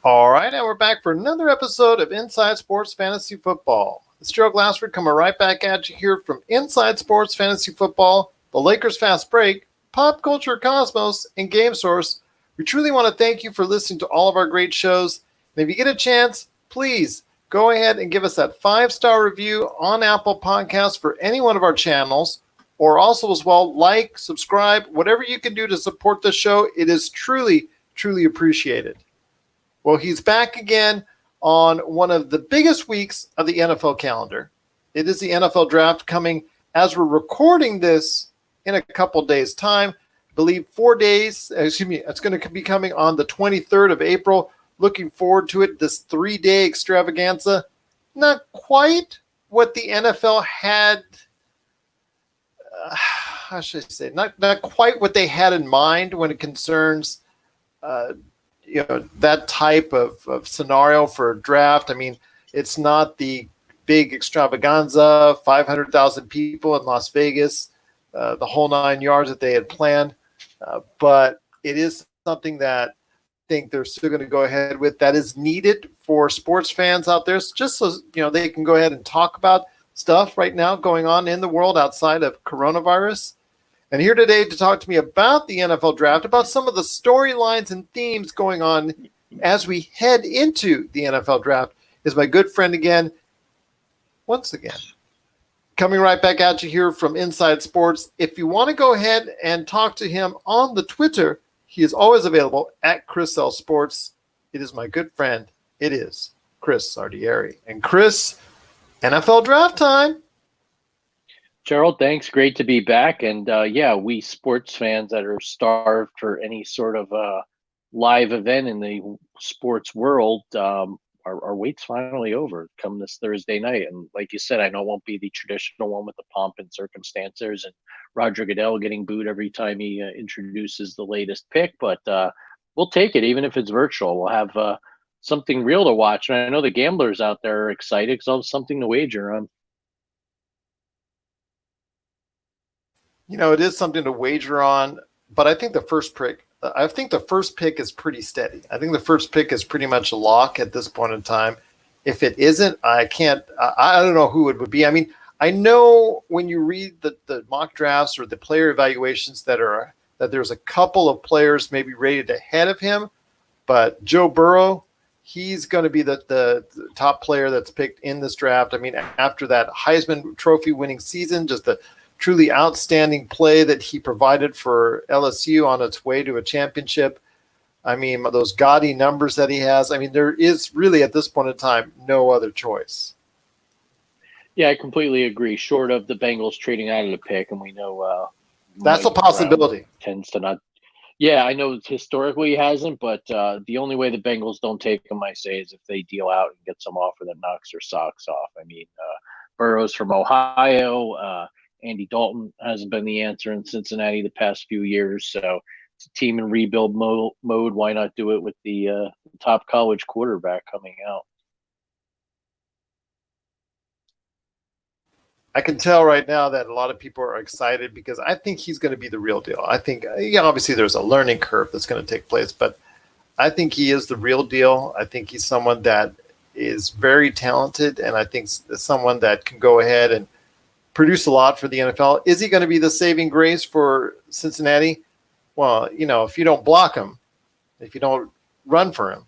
All right, and we're back for another episode of Inside Sports Fantasy Football. It's Joe Glassford coming right back at you here from Inside Sports Fantasy Football, the Lakers Fast Break, Pop Culture Cosmos, and Game Source. We truly want to thank you for listening to all of our great shows. And if you get a chance, please go ahead and give us that 5-star review on Apple Podcasts for any one of our channels, or also as well, like, subscribe, whatever you can do to support the show. It is truly, truly appreciated. Well, he's back again on one of the biggest weeks of the NFL calendar. It is the NFL draft coming as we're recording this in a couple days' time. I believe 4 days, it's going to be coming on the 23rd of April. Looking forward to it, this 3-day extravaganza. Not quite what the NFL had, how should I say, not quite what they had in mind when it concerns that type of scenario for a draft. I mean, it's not the big extravaganza, 500,000 people in Las Vegas, the whole 9 yards that they had planned. But it is something that I think they're still going to go ahead with, that is needed for sports fans out there, just so they can go ahead and talk about stuff right now going on in the world outside of coronavirus. And here today to talk to me about the NFL draft, about some of the storylines and themes going on as we head into the NFL draft, is my good friend once again, coming right back at you here from Inside Sports. If you want to go ahead and talk to him on the Twitter, he is always available at Chris L Sports. It is my good friend. It is Chris Ladieri. And Chris, NFL draft time. Gerald, thanks. Great to be back. And we sports fans that are starved for any sort of live event in the sports world, our wait's finally over come this Thursday night. And like you said, I know it won't be the traditional one with the pomp and circumstances and Roger Goodell getting booed every time he introduces the latest pick, but we'll take it, even if it's virtual. We'll have something real to watch. And I know the gamblers out there are excited because I'll have something to wager on. It is something to wager on, but I think the first pick is pretty steady. I think the first pick is pretty much a lock at this point in time. If it isn't, I don't know who it would be. I mean, I know when you read the mock drafts or the player evaluations that there's a couple of players maybe rated ahead of him, but Joe Burrow, he's going to be the top player that's picked in this draft. I mean, after that Heisman Trophy winning season, just the truly outstanding play that he provided for LSU on its way to a championship. I mean, those gaudy numbers that he has. I mean, there is really at this point in time no other choice. Yeah, I completely agree. Short of the Bengals trading out of the pick, and we know that's a possibility. Tends to not. Yeah, I know historically he hasn't, but the only way the Bengals don't take him, I say, is if they deal out and get some offer that knocks their socks off. I mean, Burrow's from Ohio. Andy Dalton hasn't been the answer in Cincinnati the past few years, so it's a team in rebuild mode. Why not do it with the top college quarterback coming out? I can tell right now that a lot of people are excited because I think he's going to be the real deal. I think, obviously there's a learning curve that's going to take place, but I think he is the real deal. I think he's someone that is very talented, and I think someone that can go ahead and produce a lot for the NFL. Is he going to be the saving grace for Cincinnati? Well, if you don't block him, if you don't run for him,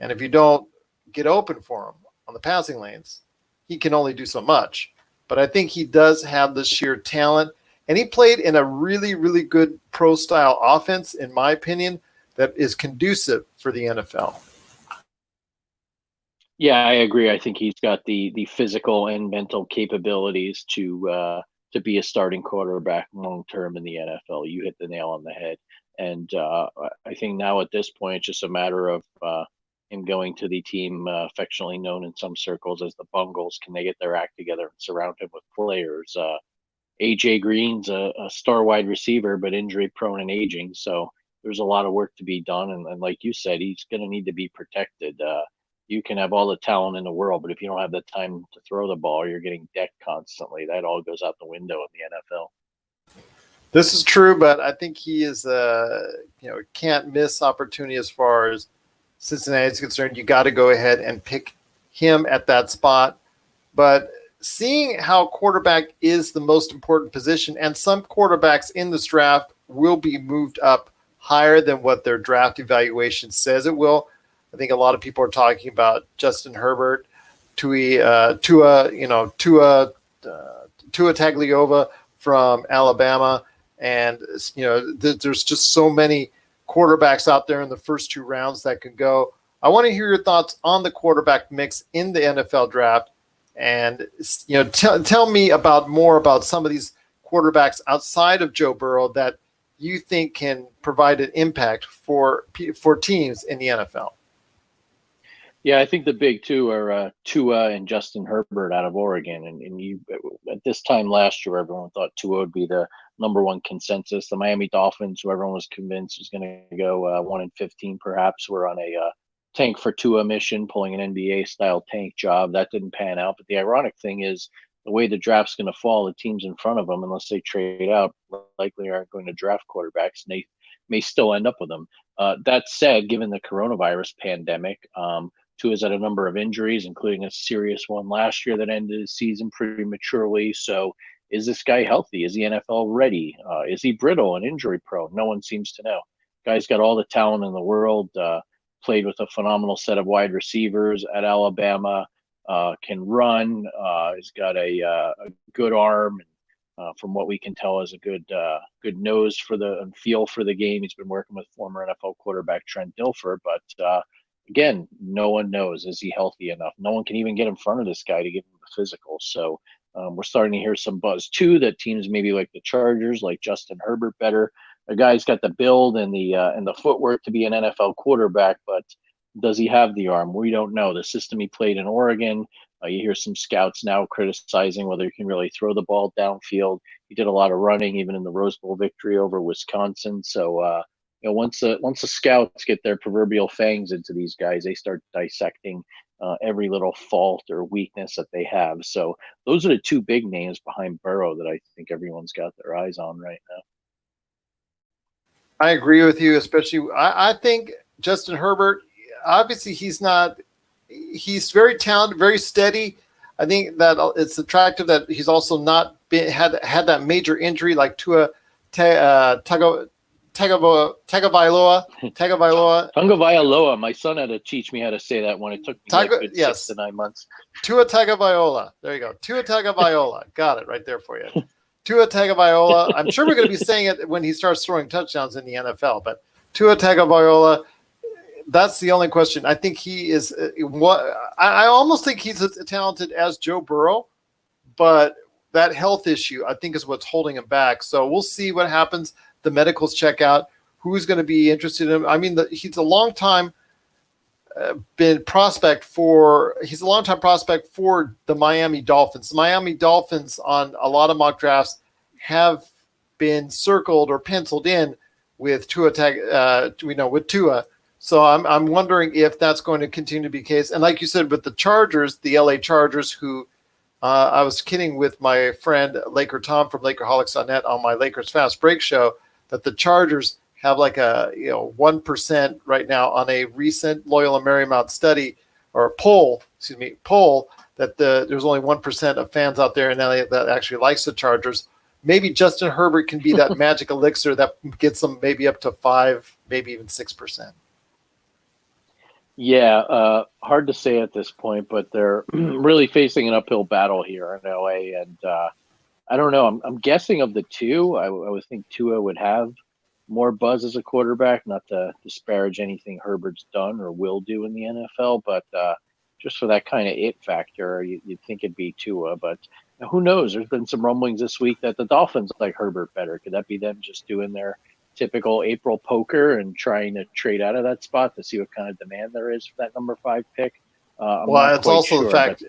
and if you don't get open for him on the passing lanes, he can only do so much. But I think he does have the sheer talent, and he played in a really, really good pro-style offense, in my opinion, that is conducive for the NFL. Yeah, I agree. I think he's got the physical and mental capabilities to be a starting quarterback long term in the NFL. You hit the nail on the head, and I think now at this point it's just a matter of him going to the team affectionately known in some circles as the Bungles. Can they get their act together and surround him with players? AJ Green's a star wide receiver, but injury prone and aging, so there's a lot of work to be done. And like you said, he's going to need to be protected. You can have all the talent in the world, but if you don't have the time to throw the ball, you're getting decked constantly. That all goes out the window in the NFL. This is true, but I think he is, can't miss opportunity as far as Cincinnati is concerned. You got to go ahead and pick him at that spot. But seeing how quarterback is the most important position, and some quarterbacks in this draft will be moved up higher than what their draft evaluation says it will. I think a lot of people are talking about Justin Herbert, Tua Tagliova from Alabama, and there's just so many quarterbacks out there in the first two rounds that can go. I want to hear your thoughts on the quarterback mix in the NFL draft, and tell me more about some of these quarterbacks outside of Joe Burrow that you think can provide an impact for teams in the NFL. Yeah, I think the big two are Tua and Justin Herbert out of Oregon. And you, at this time last year, everyone thought Tua would be the number one consensus. The Miami Dolphins, who everyone was convinced was going to go 1-15, perhaps, were on a tank for Tua mission, pulling an NBA style tank job. That didn't pan out. But the ironic thing is, the way the draft's going to fall, the teams in front of them, unless they trade out, likely aren't going to draft quarterbacks, and they may still end up with them. That said, given the coronavirus pandemic, Tua's had a number of injuries, including a serious one last year that ended his season prematurely. So, is this guy healthy? Is he NFL ready? Is he brittle and injury prone? No one seems to know. Guy's got all the talent in the world. Played with a phenomenal set of wide receivers at Alabama. Can run. He's got a good arm. From what we can tell, has a good nose for and feel for the game. He's been working with former NFL quarterback Trent Dilfer, but again, no one knows, is he healthy enough? No one can even get in front of this guy to give him the physical. So we're starting to hear some buzz too that teams maybe like the Chargers, like Justin Herbert, better. The guy's got the build and the footwork to be an NFL quarterback, but does he have the arm? We don't know. The system he played in Oregon, you hear some scouts now criticizing whether he can really throw the ball downfield. He did a lot of running, even in the Rose Bowl victory over Wisconsin. So once the scouts get their proverbial fangs into these guys, they start dissecting every little fault or weakness that they have. So those are the two big names behind Burrow that I think everyone's got their eyes on right now. I agree with you, especially I think Justin Herbert, obviously he's very talented, very steady. I think that it's attractive that he's also not had that major injury like Tua Tagovailoa. Tagovailoa. My son had to teach me how to say that when it took me 6 to 9 months. Tua Tagovailoa. There you go. Tua Tagovailoa. Got it right there for you. Tua Tagovailoa. I'm sure we're going to be saying it when he starts throwing touchdowns in the NFL, but Tua Tagovailoa, that's the only question. I think he is I almost think he's as talented as Joe Burrow, but that health issue, I think, is what's holding him back. So we'll see what happens. The medicals check out who's going to be interested in him. I mean, he's a long time prospect for the Miami Dolphins. The Miami Dolphins on a lot of mock drafts have been circled or penciled in with Tua. With Tua. So I'm wondering if that's going to continue to be the case. And like you said, with the Chargers, the LA Chargers, who I was kidding with my friend Laker Tom from Lakerholics.net on my Lakers Fast Break show that the Chargers have like a 1% right now on a recent Loyola Marymount study or poll that there's only 1% of fans out there in LA that actually likes the Chargers. Maybe Justin Herbert can be that magic elixir that gets them maybe up to 5, maybe even 6%. Yeah, hard to say at this point, but they're really facing an uphill battle here in LA, and I don't know. I'm guessing of the two, I would think Tua would have more buzz as a quarterback. Not to disparage anything Herbert's done or will do in the NFL, but just for that kind of it factor, you'd think it'd be Tua. But who knows? There's been some rumblings this week that the Dolphins like Herbert better. Could that be them just doing their typical April poker and trying to trade out of that spot to see what kind of demand there is for that number 5 pick? It's also the fact.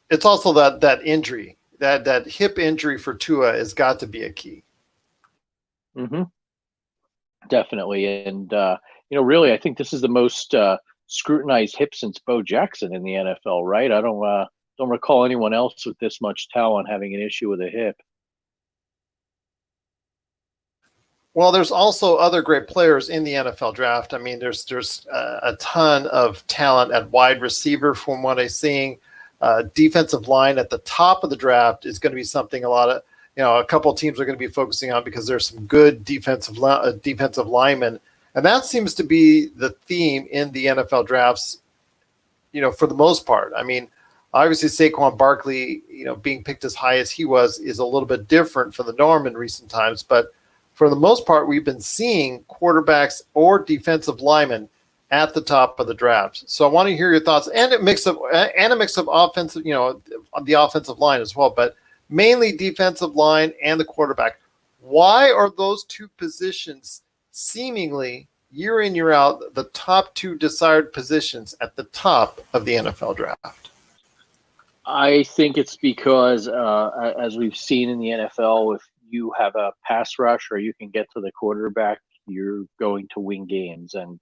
It's also that injury, that hip injury for Tua has got to be a key. Mm-hmm. Definitely, and really, I think this is the most scrutinized hip since Bo Jackson in the NFL. Right? I don't recall anyone else with this much talent having an issue with a hip. Well, there's also other great players in the NFL draft. I mean, there's a ton of talent at wide receiver from what I'm seeing. Defensive line at the top of the draft is going to be something a couple of teams are going to be focusing on because there's some good defensive linemen, and that seems to be the theme in the NFL drafts. For the most part. I mean, obviously Saquon Barkley, being picked as high as he was is a little bit different from the norm in recent times, but for the most part, we've been seeing quarterbacks or defensive linemen at the top of the draft. So I want to hear your thoughts and a mix of offensive, on the offensive line as well, but mainly defensive line and the quarterback. Why are those two positions seemingly year in, year out, the top two desired positions at the top of the NFL draft? I think it's because, as we've seen in the NFL, if you have a pass rush or you can get to the quarterback, you're going to win games. And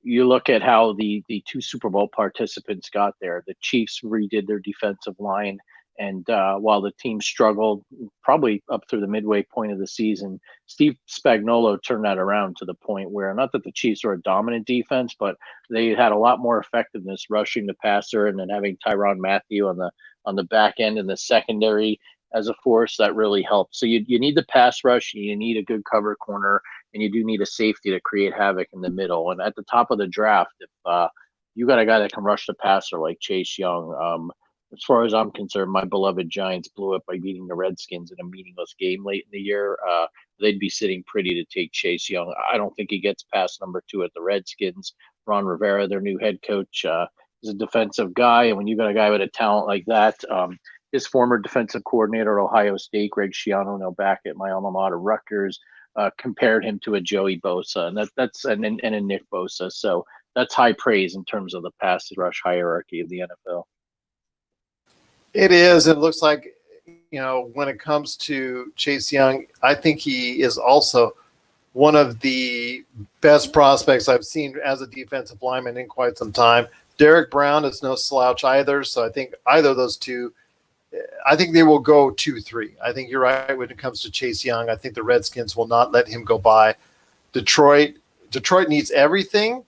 you look at how the two Super Bowl participants got there. The Chiefs redid their defensive line, and while the team struggled probably up through the midway point of the season, Steve Spagnuolo turned that around to the point where, not that the Chiefs are a dominant defense, but they had a lot more effectiveness rushing the passer and then having Tyrann Mathieu on the back end in the secondary as a force that really helped. So you need the pass rush, you need a good cover corner, and you do need a safety to create havoc in the middle. And at the top of the draft, if you got a guy that can rush the passer like Chase Young, as far as I'm concerned, my beloved Giants blew it by beating the Redskins in a meaningless game late in the year. They'd be sitting pretty to take Chase Young. I don't think he gets past number 2 at the Redskins. Ron Rivera, their new head coach, is a defensive guy, and when you got a guy with a talent like that, his former defensive coordinator at Ohio State, Greg Schiano, now back at my alma mater, Rutgers, compared him to a Joey Bosa, and that's and a Nick Bosa. So that's high praise in terms of the pass rush hierarchy of the NFL. It is. It looks like, when it comes to Chase Young, I think he is also one of the best prospects I've seen as a defensive lineman in quite some time. Derek Brown is no slouch either. So I think either of those two, I think they will go 2-3. I think you're right when it comes to Chase Young. I think the Redskins will not let him go by. Detroit needs everything,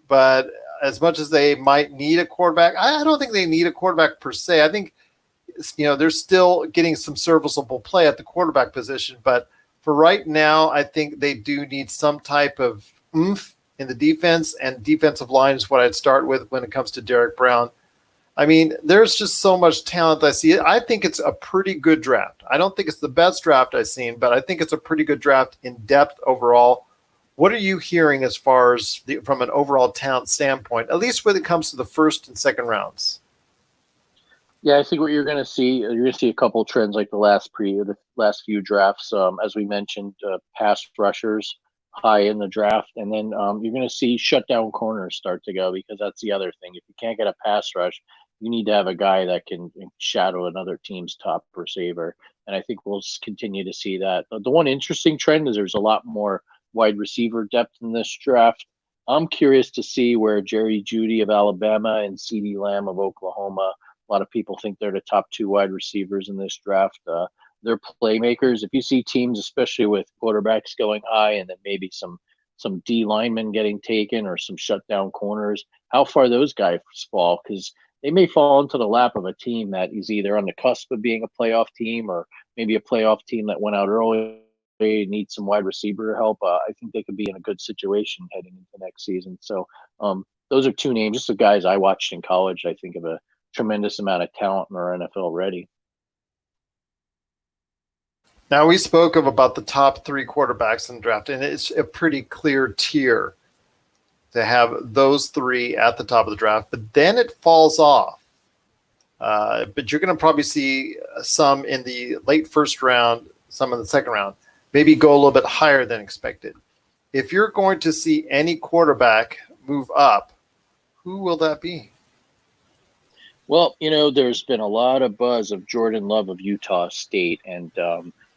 but as much as they might need a quarterback, I don't think they need a quarterback per se. I think, they're still getting some serviceable play at the quarterback position. But for right now, I think they do need some type of oomph in the defense, and defensive line is what I'd start with when it comes to Derek Brown. I mean, there's just so much talent I see. I think it's a pretty good draft. I don't think it's the best draft I've seen, but I think it's a pretty good draft in depth overall. What are you hearing as far as from an overall talent standpoint, at least when it comes to the first and second rounds? Yeah, I think what you're going to see a couple of trends like the last few drafts. As we mentioned, pass rushers high in the draft, and then you're going to see shutdown corners start to go, because that's the other thing. If you can't get a pass rush, you need to have a guy that can shadow another team's top receiver, and I think we'll continue to see that. The one interesting trend is there's a lot more wide receiver depth in this draft. I'm curious to see where Jerry Jeudy of Alabama and CeeDee Lamb of Oklahoma. A lot of people think they're the top 2 wide receivers in this draft. They're playmakers. If you see teams, especially with quarterbacks going high, and then maybe some D linemen getting taken or some shutdown corners, how far those guys fall, because they may fall into the lap of a team that is either on the cusp of being a playoff team or maybe a playoff team that went out early. They need some wide receiver help. I think they could be in a good situation heading into next season. So those are 2 names, just the guys I watched in college. I think of a tremendous amount of talent and are NFL ready. Now, we spoke about the top 3 quarterbacks in the draft, and it's a pretty clear tier to have those 3 at the top of the draft, but then it falls off. But you're going to probably see some in the late first round, some in the second round, maybe go a little bit higher than expected. If you're going to see any quarterback move up, who will that be? Well, there's been a lot of buzz of Jordan Love of Utah State, and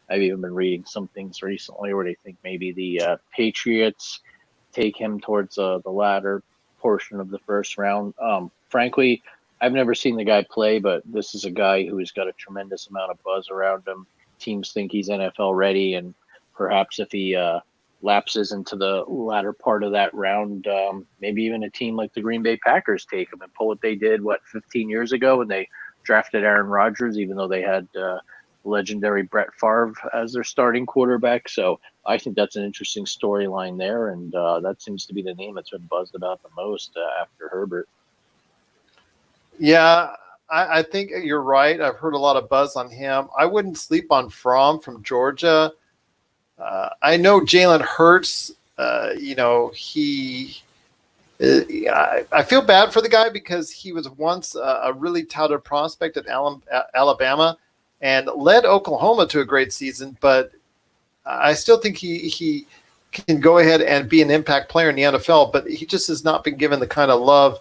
I've even been reading some things recently where they think maybe the Patriots take him towards the latter portion of the first round. Frankly, I've never seen the guy play, but this is a guy who has got a tremendous amount of buzz around him. Teams think he's NFL ready, and perhaps if he lapses into the latter part of that round, maybe even a team like the Green Bay Packers take him and pull what they did 15 years ago when they drafted Aaron Rodgers, even though they had legendary Brett Favre as their starting quarterback. So I think that's an interesting storyline there, and that seems to be the name that's been buzzed about the most after Herbert. Yeah, I think you're right. I've heard a lot of buzz on him. I wouldn't sleep on from Georgia. I know Jalen Hurts. I feel bad for the guy because he was once a really touted prospect at Alabama and led Oklahoma to a great season. But I still think he can go ahead and be an impact player in the NFL. But he just has not been given the kind of love.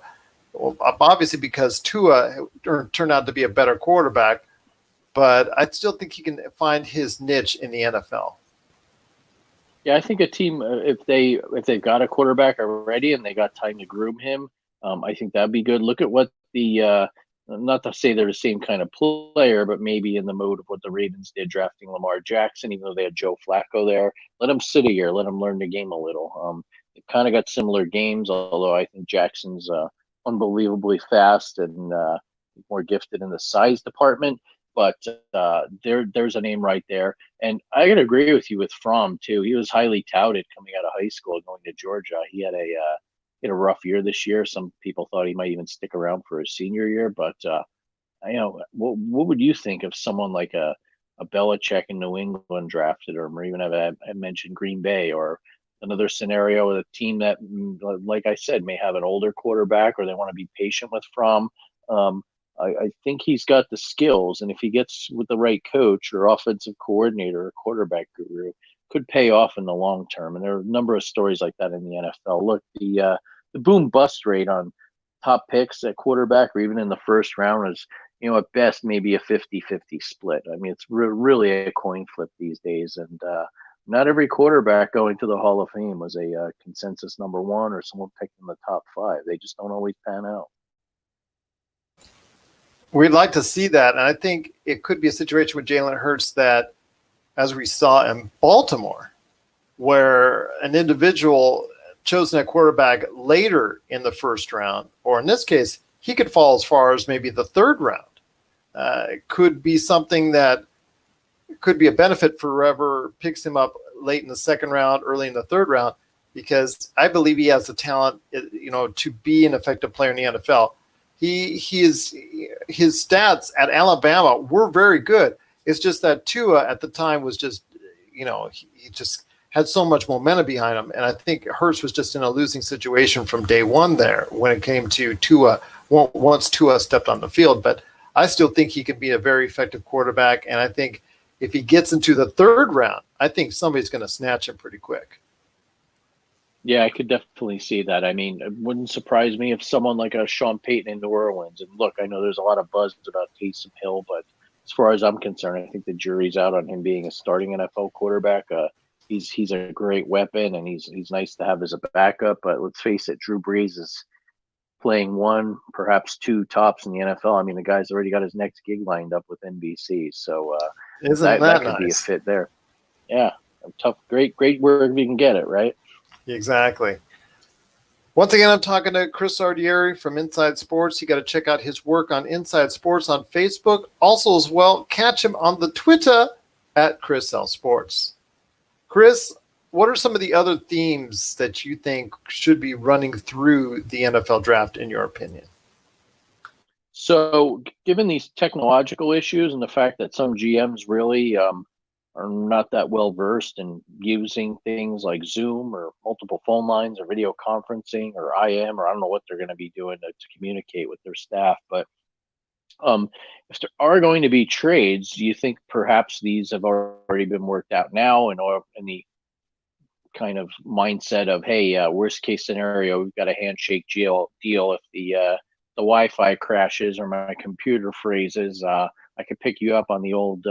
Well, obviously, because Tua turned out to be a better quarterback, but I still think he can find his niche in the NFL. Yeah, I think a team if they've got a quarterback already and they got time to groom him, I think that'd be good. Look at what the not to say they're the same kind of player, but maybe in the mode of what the Ravens did drafting Lamar Jackson, even though they had Joe Flacco there. Let him sit a year, let him learn the game a little. They kind of got similar games, although I think Jackson's unbelievably fast and more gifted in the size department. But there's a name right there. And I can agree with you with Fromm too. He was highly touted coming out of high school, going to Georgia. He had a rough year this year. Some people thought he might even stick around for his senior year. But what would you think of someone like a Belichick in New England drafted him, or even have I mentioned Green Bay, or another scenario with a team that, like I said, may have an older quarterback or they want to be patient with Fromm. I think he's got the skills, and if he gets with the right coach or offensive coordinator or quarterback guru, could pay off in the long term. And there are a number of stories like that in the NFL. Look, the boom bust rate on top picks at quarterback or even in the first round is, at best maybe a 50-50 split. I mean, it's really a coin flip these days, and not every quarterback going to the Hall of Fame was a consensus number one or someone picked in the top five. They just don't always pan out. We'd like to see that. And I think it could be a situation with Jalen Hurts that, as we saw in Baltimore, where an individual chosen a quarterback later in the first round, or in this case, he could fall as far as maybe the third round. It could be something that could be a benefit for whoever picks him up late in the second round, early in the third round, because I believe he has the talent, to be an effective player in the NFL. His stats at Alabama were very good. It's just that Tua at the time was just, he just had so much momentum behind him. And I think Hurts was just in a losing situation from day one there when it came to Tua, once Tua stepped on the field. But I still think he can be a very effective quarterback. And I think if he gets into the third round, I think somebody's going to snatch him pretty quick. Yeah, I could definitely see that. I mean, it wouldn't surprise me if someone like a Sean Payton in New Orleans. And look, I know there's a lot of buzz about Taysom Hill, but as far as I'm concerned, I think the jury's out on him being a starting NFL quarterback. He's a great weapon, and he's nice to have as a backup. But let's face it, Drew Brees is playing one, perhaps two tops in the NFL. I mean, the guy's already got his next gig lined up with NBC, so Isn't that that could be a nice? fit there. Yeah, tough, great work if you can get it right. Exactly. Once again, I'm talking to Chris Ladieri from Inside Sports. You got to check out his work on Inside Sports on Facebook. Also, as well, catch him on the Twitter at Chris L Sports. Chris, what are some of the other themes that you think should be running through the NFL draft, in your opinion? So, given these technological issues and the fact that some GMs really are not that well versed in using things like Zoom or multiple phone lines or video conferencing or IM, or I don't know what they're going to be doing to communicate with their staff. But if there are going to be trades, do you think perhaps these have already been worked out now, and or in the kind of mindset of, hey, worst case scenario, we've got a handshake deal if the Wi-Fi crashes or my computer freezes, I could pick you up on the old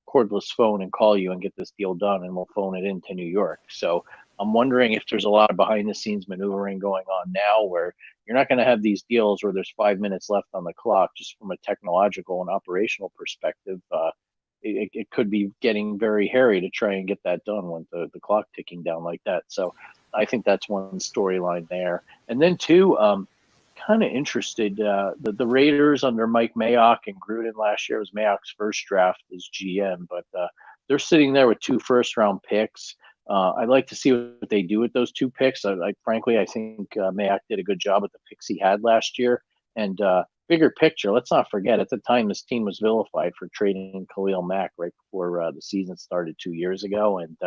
cordless phone and call you and get this deal done, and we'll phone it into New York. So I'm wondering if there's a lot of behind the scenes maneuvering going on now where you're not going to have these deals where there's 5 minutes left on the clock. Just from a technological and operational perspective, it could be getting very hairy to try and get that done with the clock ticking down like that. So I think that's one storyline there. And then two, kind of interested, the Raiders under Mike Mayock and Gruden last year was Mayock's first draft as GM, but they're sitting there with 2 first-round picks. I'd like to see what they do with those 2 picks. Frankly, I think Mayock did a good job with the picks he had last year. And bigger picture, let's not forget, at the time this team was vilified for trading Khalil Mack right before the season started 2 years ago. And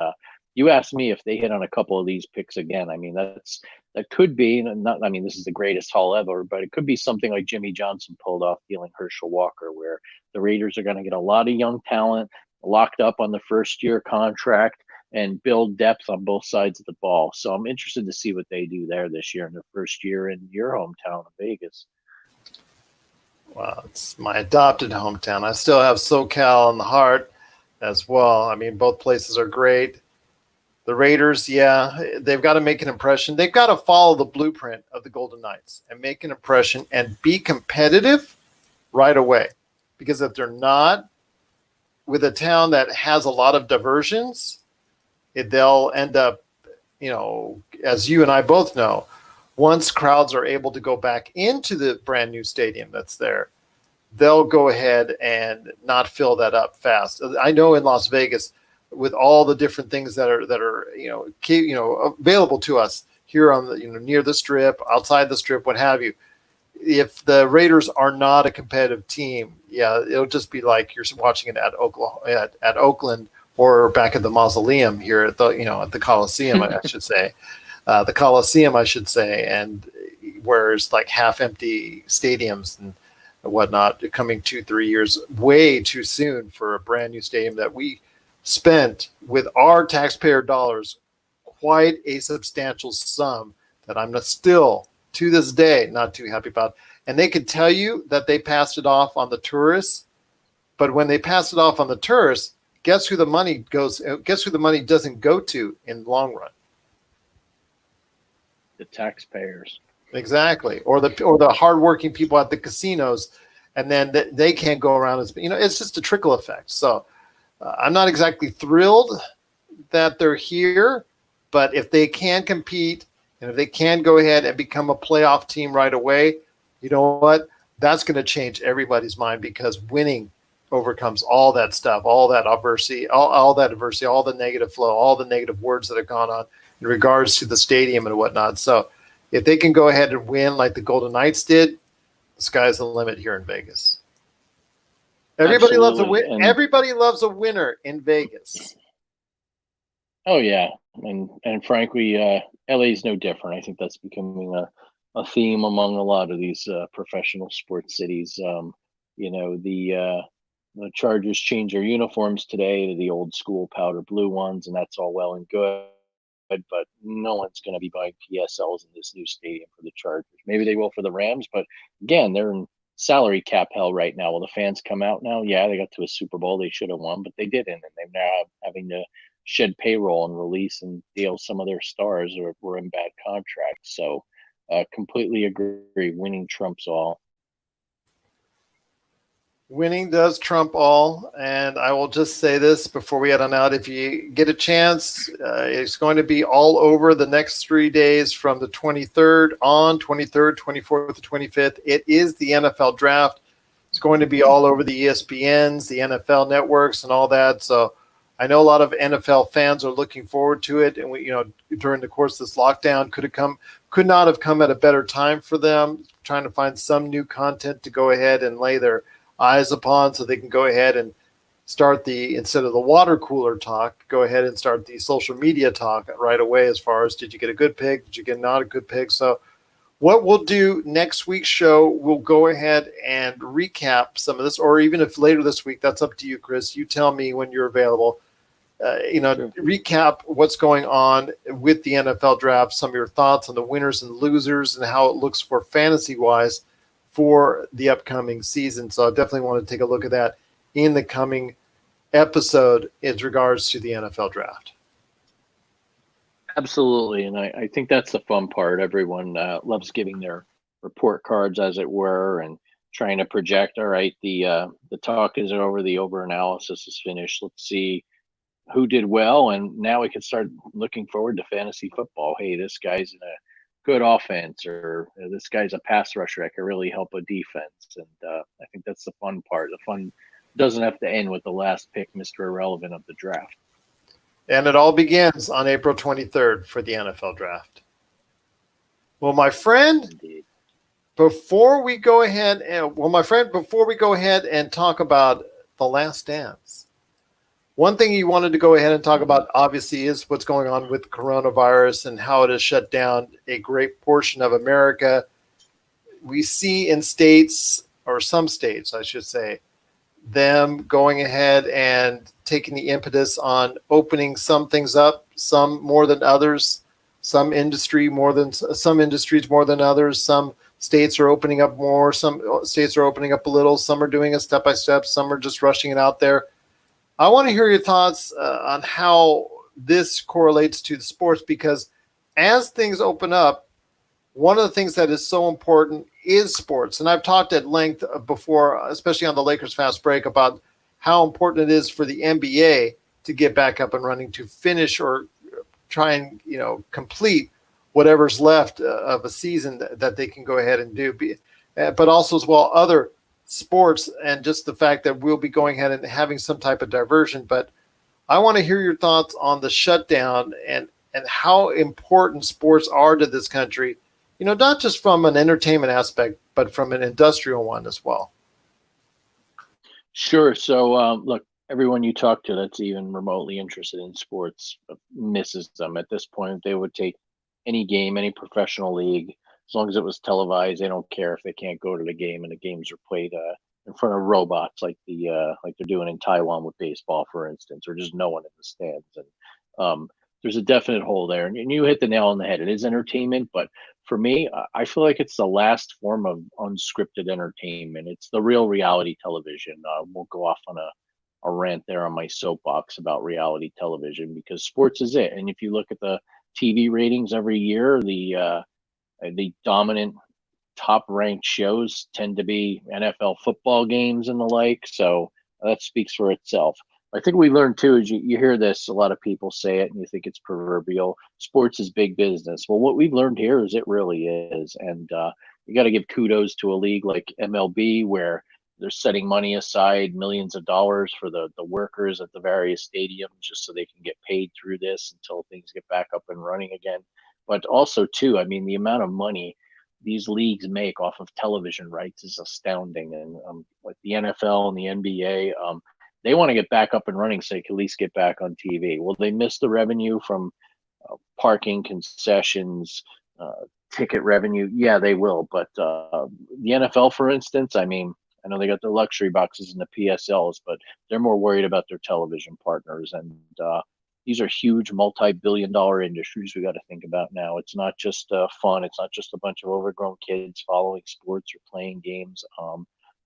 you asked me if they hit on a couple of these picks again. I mean, that could be not. I mean, this is the greatest haul ever, but it could be something like Jimmy Johnson pulled off dealing Herschel Walker, where the Raiders are going to get a lot of young talent locked up on the first-year contract and build depth on both sides of the ball. So I'm interested to see what they do there this year in their first year in your hometown of Vegas. Well, it's my adopted hometown. I still have SoCal in the heart as well. I mean, both places are great. The Raiders, yeah, they've got to make an impression. They've got to follow the blueprint of the Golden Knights and make an impression and be competitive right away. Because if they're not, with a town that has a lot of diversions, they'll end up, as you and I both know, once crowds are able to go back into the brand new stadium that's there, they'll go ahead and not fill that up fast. I know in Las Vegas, with all the different things that are available to us here on the near the Strip, outside the Strip, what have you. If the Raiders are not a competitive team, yeah, it'll just be like you're watching it at Oakland or back at the Mausoleum here at the Coliseum, I should say. The Coliseum, I should say, and where it's like half-empty stadiums and whatnot, coming 2-3 years way too soon for a brand new stadium that we spent with our taxpayer dollars quite a substantial sum that I'm still, to this day, not too happy about. And they could tell you that they passed it off on the tourists, but when they pass it off on the tourists, guess who the money goes? Guess who the money doesn't go to in the long run? The taxpayers. Exactly, or the hardworking people at the casinos, and then they can't go around as it's just a trickle effect. So I'm not exactly thrilled that they're here, but if they can compete and if they can go ahead and become a playoff team right away, you know what? That's going to change everybody's mind because winning overcomes all that stuff, all that adversity, all the negative flow, all the negative words that have gone on in regards to the stadium and whatnot. So if they can go ahead and win like the Golden Knights did, the sky's the limit here in Vegas. Everybody loves a win. Everybody loves a winner in Vegas. Oh yeah, and frankly, LA is no different. I think that's becoming a theme among a lot of these professional sports cities. The Chargers changed their uniforms today to the old school powder blue ones, and that's all well and good. But no one's going to be buying PSLs in this new stadium for the Chargers. Maybe they will for the Rams, but again, they're in salary cap hell right now. Will the fans come out now? Yeah, they got to a Super Bowl they should have won, but they didn't, and they're now having to shed payroll and release and deal some of their stars or were in bad contracts. So completely agree. Winning trumps all. Winning does trump all, and I will just say this before we head on out. If you get a chance, it's going to be all over the next 3 days from the 23rd on, 23rd, 24th, to 25th. It is the NFL draft. It's going to be all over the ESPNs, the NFL networks, and all that. So I know a lot of NFL fans are looking forward to it, and we, during the course of this lockdown, could not have come at a better time for them, trying to find some new content to go ahead and lay their eyes upon so they can go ahead and start instead of the water cooler talk, go ahead and start the social media talk right away as far as did you get a good pick, did you get not a good pick. So what we'll do next week's show, we'll go ahead and recap some of this, or even if later this week, that's up to you, Chris. You tell me when you're available. Sure. Recap what's going on with the NFL draft, some of your thoughts on the winners and losers and how it looks for fantasy-wise for the upcoming season. So I definitely want to take a look at that in the coming episode in regards to the NFL draft. Absolutely. And I think that's the fun part. Everyone loves giving their report cards, as it were, and trying to project. All right, the talk is over, the over analysis is finished. Let's see who did well, and now we can start looking forward to fantasy football. Hey, this guy's in a good offense, or this guy's a pass rusher that can really help a defense. And I think that's the fun part. The fun doesn't have to end with the last pick, Mr. Irrelevant of the draft. And it all begins on April 23rd for the NFL draft. Well, my friend, Indeed. before we go ahead and talk about The Last Dance, one thing you wanted to go ahead and talk about, obviously, is what's going on with coronavirus and how it has shut down a great portion of America. We see in states, or some states, I should say, them going ahead and taking the impetus on opening some things up, some more than others, some industries more than others. Some states are opening up more, some states are opening up a little, some are doing it step by step, some are just rushing it out there. I want to hear your thoughts on how this correlates to the sports, because as things open up, one of the things that is so important is sports. And I've talked at length before, especially on the Lakers Fast Break, about how important it is for the NBA to get back up and running, to finish or try and complete whatever's left of a season that they can go ahead and do. But also as well other sports, and just the fact that we'll be going ahead and having some type of diversion. But I want to hear your thoughts on the shutdown and how important sports are to this country, not just from an entertainment aspect, but from an industrial one as well. Sure. So, look, everyone you talk to that's even remotely interested in sports misses them. At this point, they would take any game, any professional league, as long as it was televised. They don't care if they can't go to the game, and the games are played in front of robots, like like they're doing in Taiwan with baseball, for instance, or just no one in the stands. And there's a definite hole there, and you hit the nail on the head. It is entertainment, but for me, I feel like it's the last form of unscripted entertainment. It's the real reality television. We'll go off on a rant there on my soapbox about reality television, because sports is it. And if you look at the TV ratings every year, the dominant top ranked shows tend to be NFL football games and the like. So that speaks for itself. I think we learned too is you hear this, a lot of people say it and you think it's proverbial. Sports is big business. Well, what we've learned here is it really is. And you got to give kudos to a league like MLB, where they're setting money aside, millions of dollars for the workers at the various stadiums, just so they can get paid through this until things get back up and running again. But also too, I mean, the amount of money these leagues make off of television rights is astounding. And like the NFL and the NBA, they want to get back up and running so they can at least get back on TV. Will they miss the revenue from parking, concessions, ticket revenue? Yeah, they will. But the NFL, for instance, I mean, I know they got their luxury boxes and the PSLs, but they're more worried about their television partners. And these are huge multi-billion-dollar industries we got to think about now. It's not just fun. It's not just a bunch of overgrown kids following sports or playing games.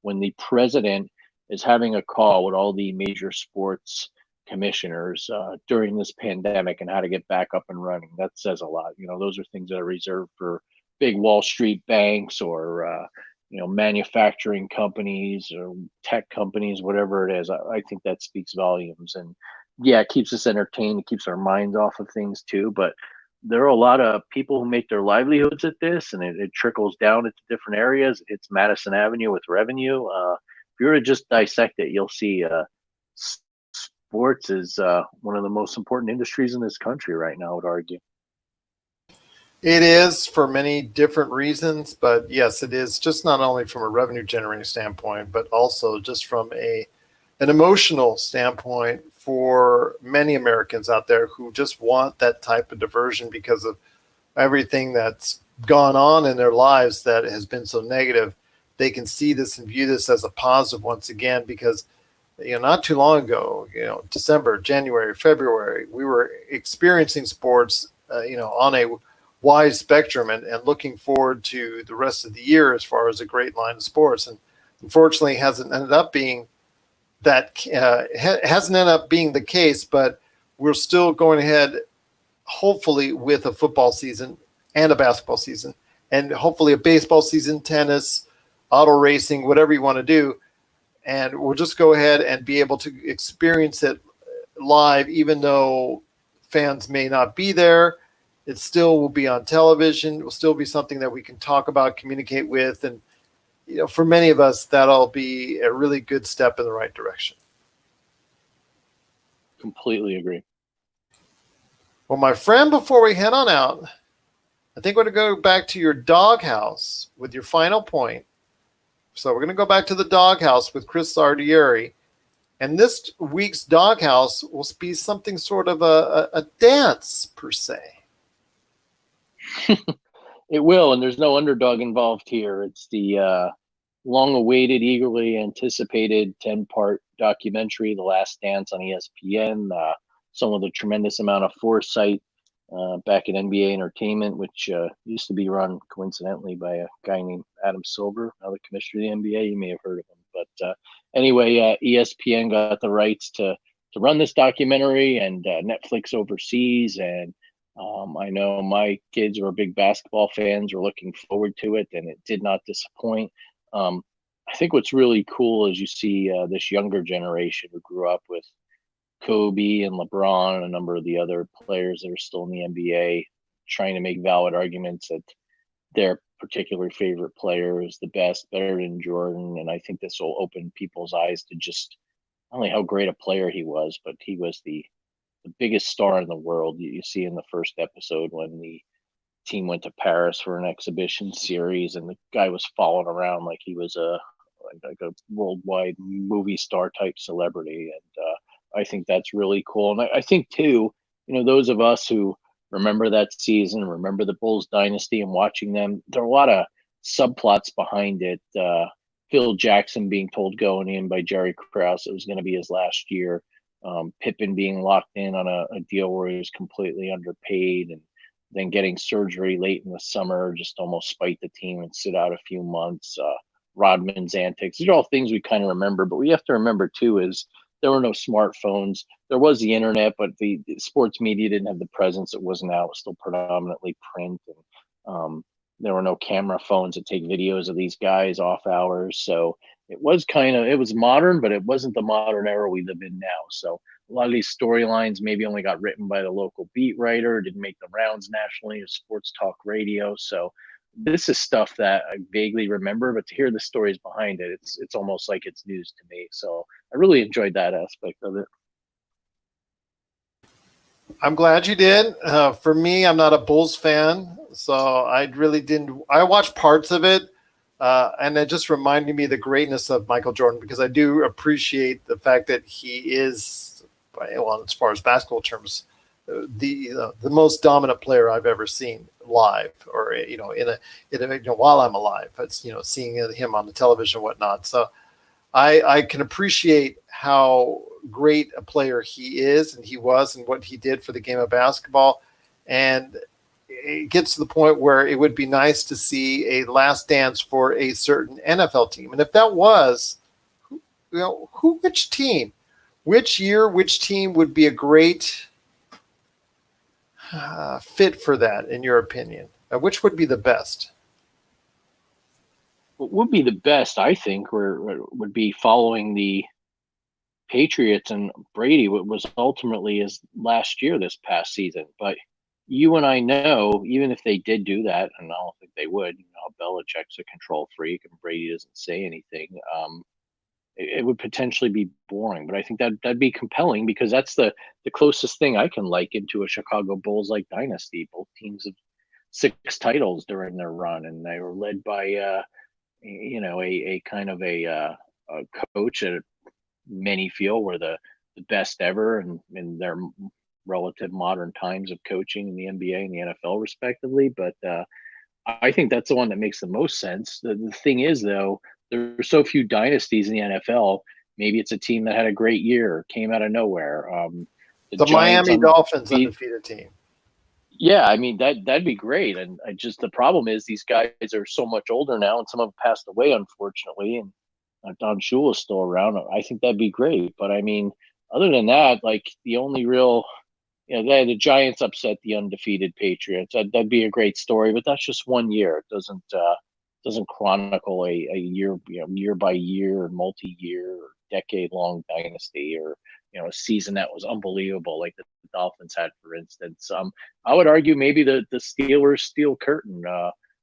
When the president is having a call with all the major sports commissioners during this pandemic and how to get back up and running, that says a lot. Those are things that are reserved for big Wall Street banks or manufacturing companies or tech companies, whatever it is. I think that speaks volumes. And yeah, it keeps us entertained. It keeps our minds off of things too. But there are a lot of people who make their livelihoods at this, and it trickles down into different areas. It hits Madison Avenue with revenue. If you were to just dissect it, you'll see sports is one of the most important industries in this country right now, I would argue. It is for many different reasons, but yes, it is just not only from a revenue generating standpoint, but also just from an emotional standpoint for many Americans out there who just want that type of diversion because of everything that's gone on in their lives that has been so negative. They can see this and view this as a positive once again, because not too long ago, December, January, February, we were experiencing sports, on a wide spectrum and looking forward to the rest of the year as far as a great line of sports. And unfortunately, hasn't ended up being the case, but we're still going ahead, hopefully, with a football season and a basketball season, and hopefully a baseball season, tennis, auto racing, whatever you want to do. And we'll just go ahead and be able to experience it live, even though fans may not be there. It still will be on television. It will still be something that we can talk about, communicate with, and for many of us, that'll be a really good step in the right direction. Completely agree. Well, my friend, before we head on out, I think we're going to go back to your doghouse with your final point. So we're going to go back to the doghouse with Chris Ladieri. And this week's doghouse will be something sort of a dance, per se. It will, and there's no underdog involved here. It's the long-awaited, eagerly anticipated 10-part documentary, The Last Dance on ESPN. Some of the tremendous amount of foresight back at NBA Entertainment, which used to be run coincidentally by a guy named Adam Silver, now the commissioner of the NBA. You may have heard of him. But anyway, ESPN got the rights to run this documentary, and Netflix overseas. And I know my kids who are big basketball fans are looking forward to it, and it did not disappoint. I think what's really cool is you see this younger generation who grew up with Kobe and LeBron and a number of the other players that are still in the NBA trying to make valid arguments that their particular favorite player is the best, better than Jordan. And I think this will open people's eyes to just not only how great a player he was, but he was the biggest star in the world. You see in the first episode when the team went to Paris for an exhibition series, and the guy was following around like he was like a worldwide movie star type celebrity. And I think that's really cool. And I think too, those of us who remember that season, remember the Bulls dynasty and watching them, there are a lot of subplots behind it. Phil Jackson being told going in by Jerry Krause it was going to be his last year. Pippen being locked in on a deal where he was completely underpaid, and then getting surgery late in the summer, just almost spite the team and sit out a few months. Rodman's antics. These are all things we kind of remember, but we have to remember too is there were no smartphones. There was the internet, but the sports media didn't have the presence it was now. It was still predominantly print, and there were no camera phones that take videos of these guys off hours. So it was modern, but it wasn't the modern era we live in now. So a lot of these storylines maybe only got written by the local beat writer, didn't make the rounds nationally or sports talk radio. So this is stuff that I vaguely remember, but to hear the stories behind it, it's almost like it's news to me. So I really enjoyed that aspect of it. I'm glad you did. For me, I'm not a Bulls fan, so I really didn't. I watched parts of it, and it just reminded me of the greatness of Michael Jordan, because I do appreciate the fact that he is, well, as far as basketball terms, the most dominant player I've ever seen live, or in a while I'm alive. It's seeing him on the television and whatnot. So I can appreciate how great a player he is and he was, and what he did for the game of basketball. And it gets to the point where it would be nice to see a last dance for a certain NFL team. And if that was, which team, which year, which team would be a great fit for that, in your opinion? Which would be the best? What would be the best, I think, would be following the Patriots and Brady, what was ultimately his last year this past season. But you and I know, even if they did do that, and I don't think they would, Belichick's a control freak and Brady doesn't say anything, it would potentially be boring. But I think that'd be compelling, because that's the closest thing I can liken to a Chicago Bulls like dynasty. Both teams have 6 titles during their run, and they were led by a kind of a coach that many feel were the best ever in their relative modern times of coaching in the NBA and the NFL respectively. But I think that's the one that makes the most sense. The thing is, though, there are so few dynasties in the NFL. Maybe it's a team that had a great year, came out of nowhere. The Miami Dolphins undefeated team. Yeah, I mean that'd be great. And the problem is these guys are so much older now, and some have passed away, unfortunately. And Don Shula is still around. I think that'd be great. But I mean, other than that, like the only real, the Giants upset the undefeated Patriots. That'd be a great story, but that's just one year. It doesn't chronicle a year, year by year, multi-year, or decade-long dynasty, or a season that was unbelievable, like the Dolphins had, for instance. I would argue maybe the Steelers steel curtain.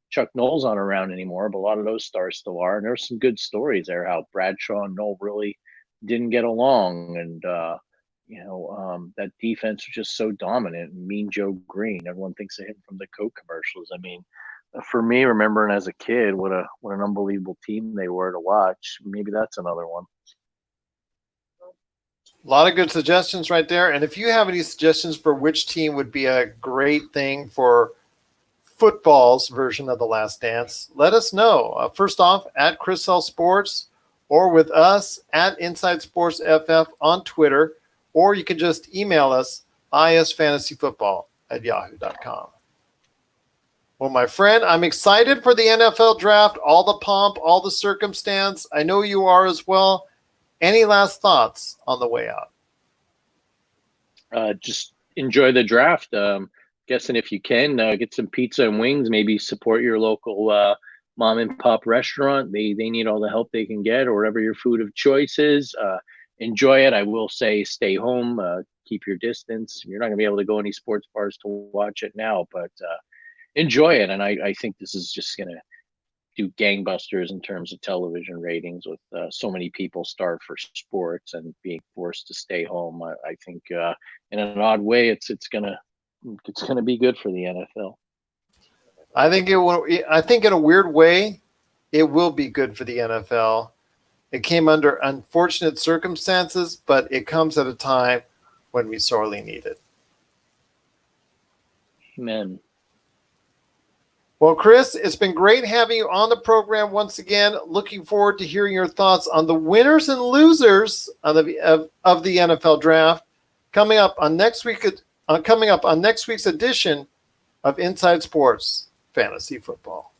Chuck Noll's not around anymore, but a lot of those stars still are. And there's some good stories there, how Bradshaw and Noll really didn't get along, and that defense was just so dominant. Mean Joe Green, everyone thinks of him from the Coke commercials. I mean, for me, remembering as a kid what an unbelievable team they were to watch. Maybe that's another one. A lot of good suggestions right there. And if you have any suggestions for which team would be a great thing for football's version of The Last Dance, let us know. First off, at Chris L Sports, or with us at Inside Sports FF on Twitter, or you can just email us, isfantasyfootball@yahoo.com. Well, my friend, I'm excited for the NFL draft, all the pomp, all the circumstance. I know you are as well. Any last thoughts on the way out? Just enjoy the draft. Guessing if you can, get some pizza and wings, maybe support your local mom and pop restaurant. They need all the help they can get, or whatever your food of choice is. Enjoy it. I will say stay home, keep your distance. You're not going to be able to go any sports bars to watch it now, but enjoy it. And I think this is just going to do gangbusters in terms of television ratings, with so many people starved for sports and being forced to stay home. I think in an odd way, it's gonna be good for the NFL. I think it will. I think in a weird way, it will be good for the NFL. It came under unfortunate circumstances, but it comes at a time when we sorely need it. Amen. Well, Chris, it's been great having you on the program once again. Looking forward to hearing your thoughts on the winners and losers of the NFL draft coming up on next week's edition of Inside Sports Fantasy Football.